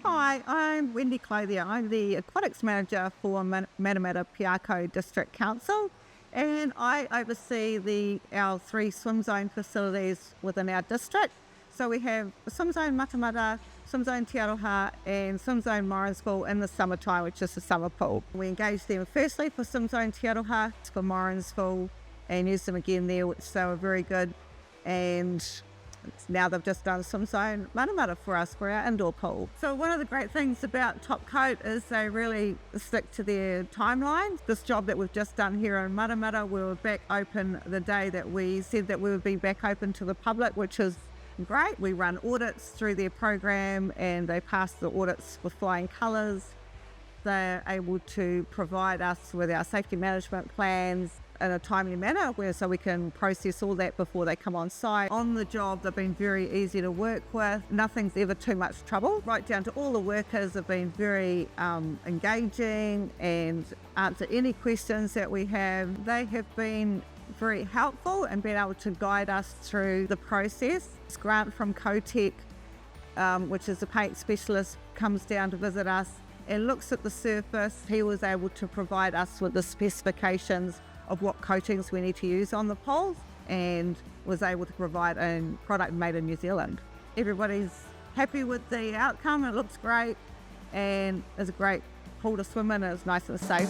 Hi, I'm Wendy Clothier. I'm the Aquatics Manager for Matamata District Council, and I oversee our 3 swim zone facilities within our district. So we have Swim Zone Matamata, Swim Zone Te Aroha, and Swim Zone Morrinsville in the summertime, which is the summer pool. We engage them firstly for Swim Zone Te Aroha, for Morrinsville, and use them again there, which they were very good. And now they've just done Swim Zone Matamata for us for our indoor pool. So one of the great things about Topcoat is they really stick to their timelines. This job that we've just done here in Matamata, we were back open the day that we said that we would be back open to the public, which is great. We run audits through their program and they pass the audits with flying colours. They're able to provide us with our safety management plans in a timely manner so we can process all that before they come on site. On the job, they've been very easy to work with. Nothing's ever too much trouble. Right down to all the workers have been very engaging and answer any questions that we have. They have been very helpful and been able to guide us through the process. This grant from Cotec, which is a paint specialist, comes down to visit us and looks at the surface. He was able to provide us with the specifications of what coatings we need to use on the poles and was able to provide a product made in New Zealand. Everybody's happy with the outcome. It looks great and it's a great pool to swim in and it's nice and safe.